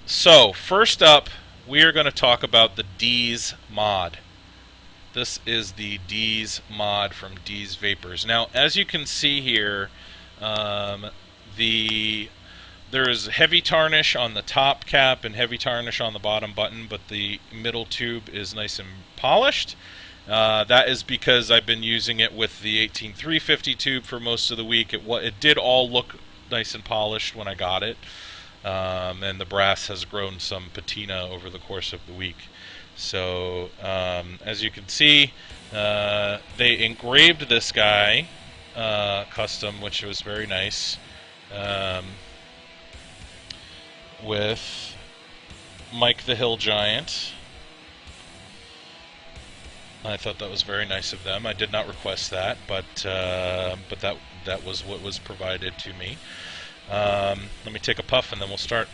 So, first up, we are going to talk about the Dees mod. This is the Dees mod from Dees Vapors. Now, as you can see here, um, the there is heavy tarnish on the top cap and heavy tarnish on the bottom button, but the middle tube is nice and polished. That is because I've been using it with the 18350 tube for most of the week. It did all look nice and polished when I got it. And the brass has grown some patina over the course of the week. So, as you can see, they engraved this guy custom, which was very nice, with Mike the Hill Giant. I thought that was very nice of them. I did not request that, but that was what was provided to me. Let me take a puff and then we'll start.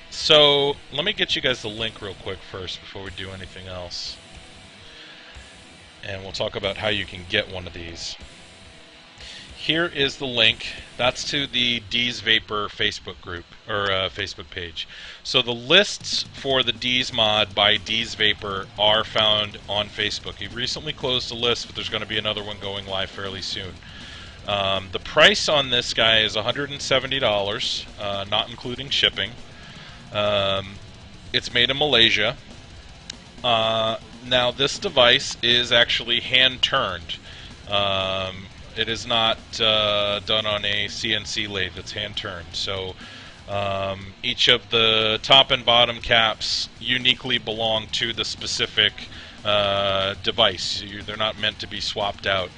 So let me get you guys the link real quick first before we do anything else. And we'll talk about how you can get one of these. Here is the link. That's to the Dees Vapor Facebook group, or Facebook page. So the lists for the Dees mod by Dees Vapor are found on Facebook. He recently closed the list, but there's going to be another one going live fairly soon. The price on this guy is $170, not including shipping. It's made in Malaysia. Now this device is actually hand-turned. It is not done on a CNC lathe. It's hand-turned. So each of the top and bottom caps uniquely belong to the specific device. They're not meant to be swapped out.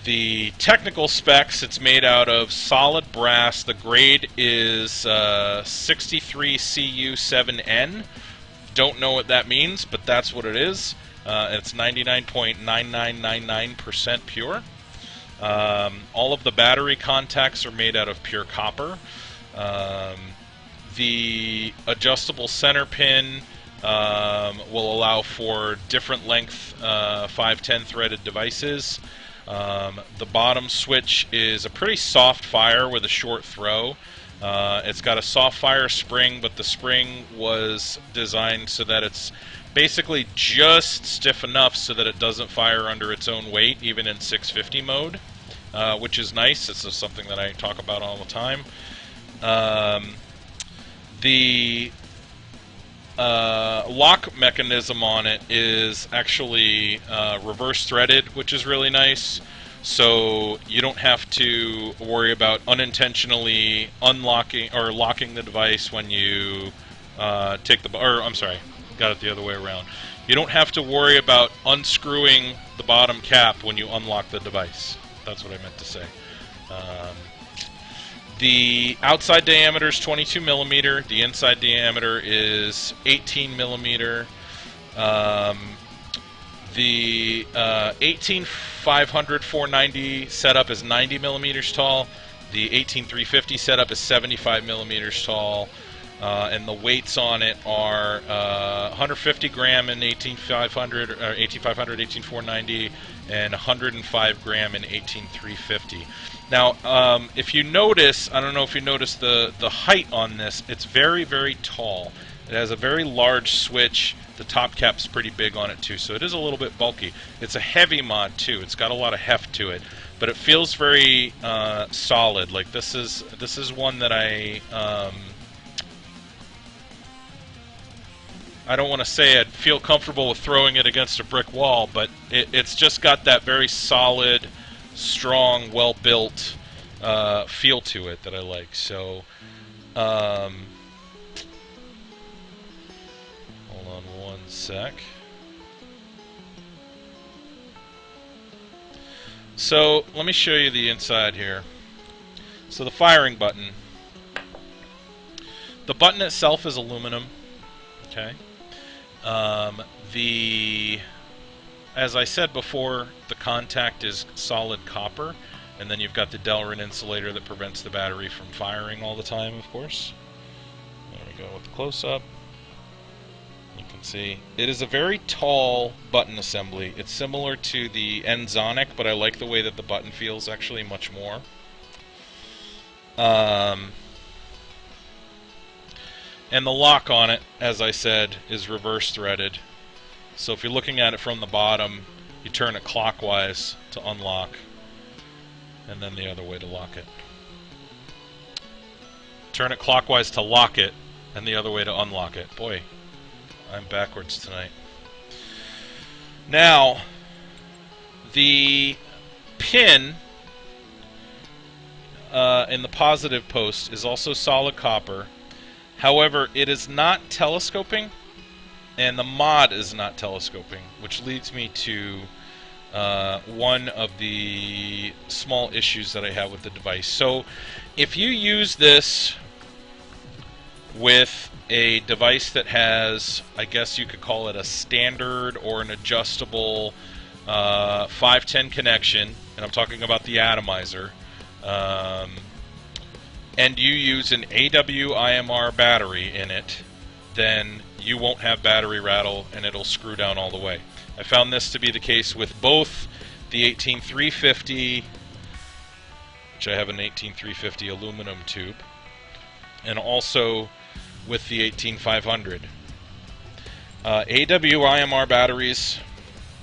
The technical specs, it's made out of solid brass. The grade is 63Cu7N. Don't know what that means, but that's what it is. It's 99.9999% pure. All of the battery contacts are made out of pure copper. The adjustable center pin will allow for different length 510 threaded devices. The bottom switch is a pretty soft fire with a short throw. It's got a soft fire spring, but the spring was designed so that it's basically just stiff enough so that it doesn't fire under its own weight, even in 650 mode, which is nice. This is something that I talk about all the time. The lock mechanism on it is actually reverse threaded, which is really nice. So you don't have to worry about unintentionally unlocking or locking the device when you take the, or I'm sorry, got it the other way around. You don't have to worry about unscrewing the bottom cap when you unlock the device. That's what I meant to say. The outside diameter is 22 millimeter. The inside diameter is 18 millimeter. The 18500-490 setup is 90 millimeters tall. The 18350 setup is 75 millimeters tall. And the weights on it are 150 gram in 18500, or 18500, 18490, and 105 gram in 18350. Now, if you notice, I don't know if you notice the height on this, it's very, very tall. It has a very large switch. The top cap's pretty big on it too, so it is a little bit bulky. It's a heavy mod too. It's got a lot of heft to it, but it feels very solid. Like this is one that I don't want to say I'd feel comfortable with throwing it against a brick wall, but it's just got that very solid, strong, well-built feel to it that I like. So, hold on one sec. So, let me show you the inside here. So the firing button. The button itself is aluminum. Okay. As I said before, the contact is solid copper, and then you've got the Delrin insulator that prevents the battery from firing all the time, of course. we go with the close-up. You can see it is a very tall button assembly. It's similar to the Enzonic, but I like the way that the button feels actually much more. And the lock on it, as I said, is reverse threaded. So if you're looking at it from the bottom, you turn it clockwise to unlock, and then the other way to lock it. Turn it clockwise to lock it, and the other way to unlock it. Boy, I'm backwards tonight. Now, the pin in the positive post is also solid copper. However, it is not telescoping, and the mod is not telescoping, which leads me to one of the small issues that I have with the device. So, if you use this with a device that has, I guess you could call it a standard or an adjustable 510 connection, and I'm talking about the atomizer, and you use an AWIMR battery in it, then you won't have battery rattle and it'll screw down all the way. I found this to be the case with both the 18350, which I have an 18350 aluminum tube, and also with the 18500. AWIMR batteries,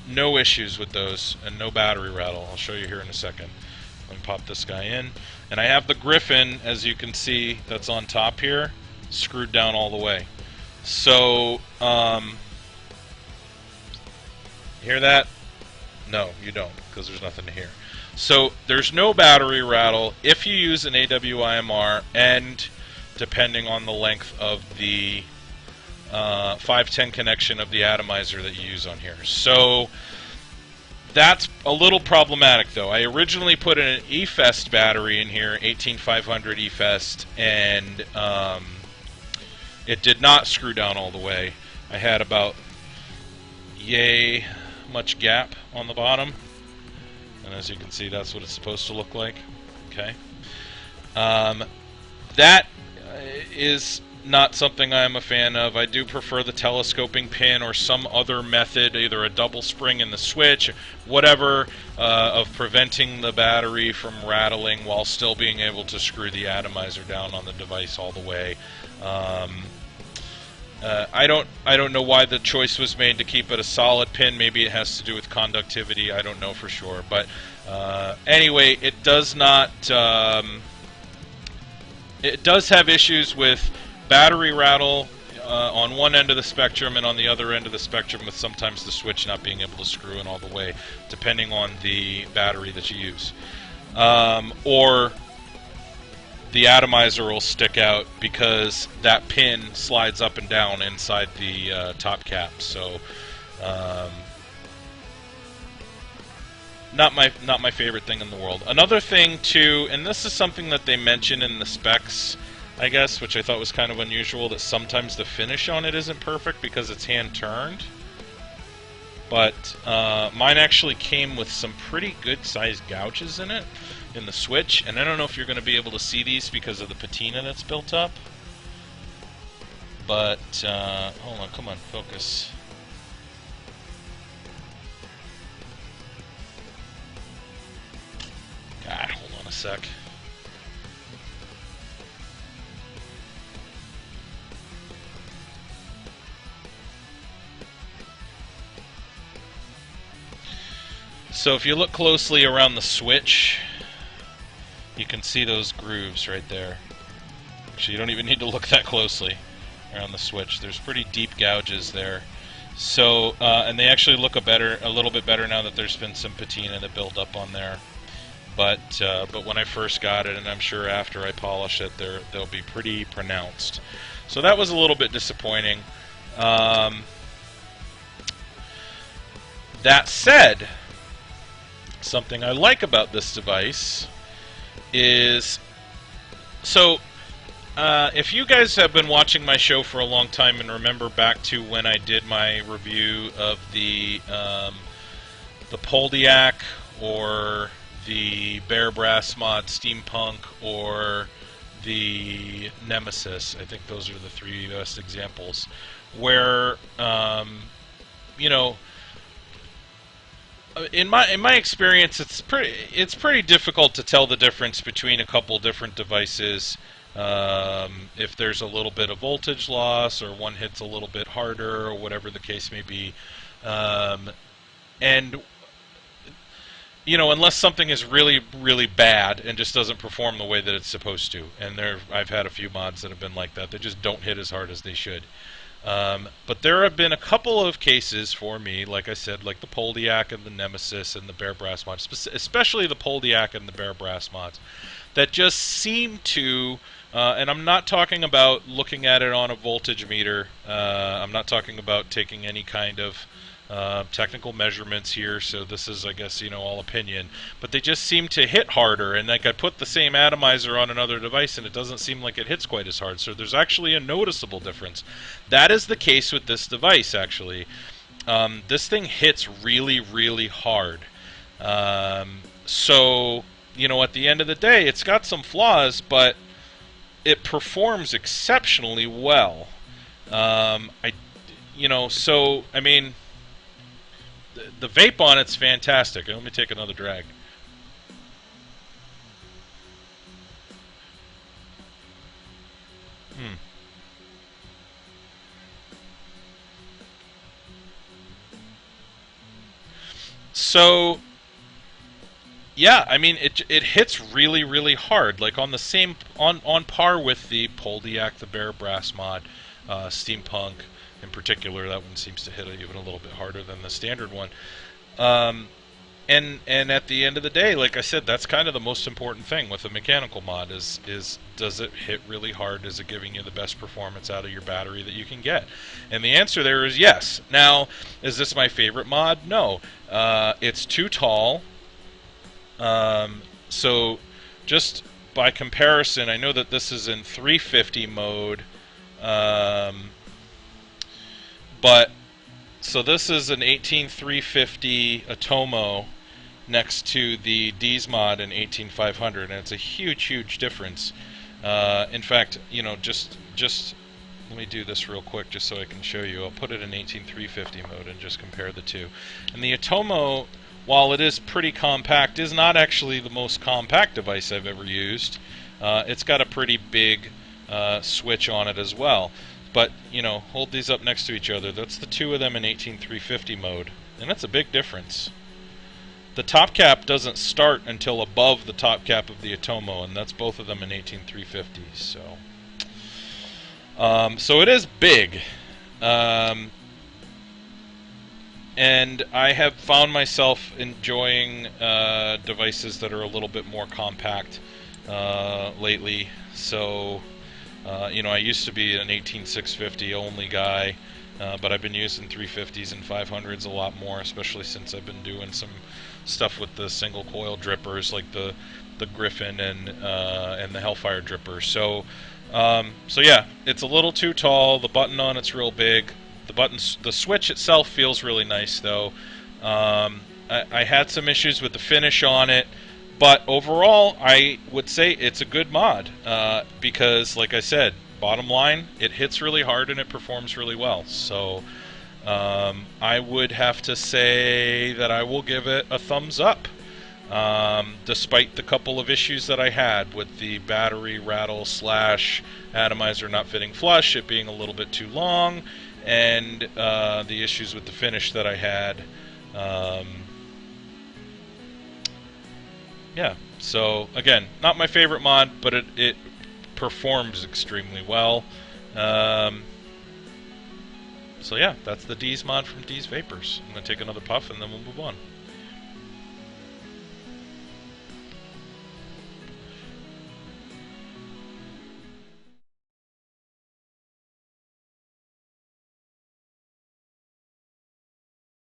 no issues with those, and no battery rattle. I'll show you here in a second. Let me pop this guy in. And I have the Griffin, as you can see, that's on top here, screwed down all the way. So, hear that? No, you don't, because there's nothing to hear. So, there's no battery rattle if you use an AWIMR, and depending on the length of the 510 connection of the atomizer that you use on here. So, that's a little problematic, though. I originally put an eFest battery in here, 18500 eFest, and it did not screw down all the way. I had about yay much gap on the bottom, and as you can see, that's what it's supposed to look like. Okay, that is not something I'm a fan of. I do prefer the telescoping pin or some other method, either a double spring in the switch, whatever, of preventing the battery from rattling while still being able to screw the atomizer down on the device all the way. I don't know why the choice was made to keep it a solid pin. Maybe it has to do with conductivity. I don't know for sure. But anyway, it does not. It does have issues with battery rattle on one end of the spectrum, and on the other end of the spectrum with sometimes the switch not being able to screw in all the way, depending on the battery that you use. Or the atomizer will stick out because that pin slides up and down inside the top cap. So, not my favorite thing in the world. Another thing too, and this is something that they mention in the specs, I guess, which I thought was kind of unusual, that sometimes the finish on it isn't perfect because it's hand turned. But mine actually came with some pretty good sized gouges in it, in the switch, and I don't know if you're going to be able to see these because of the patina that's built up. But, hold on, come on, focus. God, hold on a sec. So if you look closely around the switch, you can see those grooves right there. Actually, you don't even need to look that closely around the switch. There's pretty deep gouges there. So, and they actually look a little bit better now that there's been some patina that built up on there. But when I first got it, and I'm sure after I polish it, they'll be pretty pronounced. So that was a little bit disappointing. That said, something I like about this device is, so if you guys have been watching my show for a long time and remember back to when I did my review of the Poldiac or the Bear Brass mod Steampunk or the Nemesis. I think those are the three best examples where you know, in my experience, it's pretty difficult to tell the difference between a couple different devices. If there's a little bit of voltage loss, or one hits a little bit harder, or whatever the case may be, and unless something is really, really bad and just doesn't perform the way that it's supposed to. And I've had a few mods that have been like that. They just don't hit as hard as they should. But there have been a couple of cases for me, like I said, like the Poldiak and the Nemesis and the Bare Brass mods, especially the Poldiak and the Bare Brass mods, that just seem to, and I'm not talking about looking at it on a voltage meter. I'm not talking about taking any kind of technical measurements here, so this is, I guess, all opinion. But they just seem to hit harder, and like I put the same atomizer on another device, and it doesn't seem like it hits quite as hard. So there's actually a noticeable difference. That is the case with this device, actually. This thing hits really, really hard. So, at the end of the day, it's got some flaws, but it performs exceptionally well. So, I mean, the vape on it's fantastic. Let me take another drag. So, yeah, I mean, it hits really, really hard, like on par with the Poldiak, the Bare Brass mod, Steampunk in particular. That one seems to hit even a little bit harder than the standard one. And at the end of the day, like I said, that's kind of the most important thing with a mechanical mod is does it hit really hard? Is it giving you the best performance out of your battery that you can get? And the answer there is yes. Now, is this my favorite mod? No. It's too tall. So just by comparison, I know that this is in 350 mode, but so this is an 18350 Atomo next to the Dees mod in 18500, and it's a huge, huge difference. In fact, just let me do this real quick just so I can show you. I'll put it in 18350 mode and just compare the two. And the Atomo, while it is pretty compact, is not actually the most compact device I've ever used. It's got a pretty big switch on it as well. But, hold these up next to each other. That's the two of them in 18350 mode. And that's a big difference. The top cap doesn't start until above the top cap of the Atomo, and that's both of them in 18350. So it is big. And I have found myself enjoying devices that are a little bit more compact lately. So, I used to be an 18650 only guy, but I've been using 350s and 500s a lot more, especially since I've been doing some stuff with the single coil drippers, like the Griffin and the Hellfire dripper. So yeah, it's a little too tall. The button on it's real big. The switch itself feels really nice, though. I had some issues with the finish on it, but overall, I would say it's a good mod because, like I said, bottom line, it hits really hard and it performs really well. So I would have to say that I will give it a thumbs up, despite the couple of issues that I had with the battery rattle / atomizer not fitting flush, it being a little bit too long, and the issues with the finish that I had. Yeah, so again, not my favorite mod, but it performs extremely well. So yeah, that's the Dees mod from Dees Vapors. I'm going to take another puff and then we'll move on.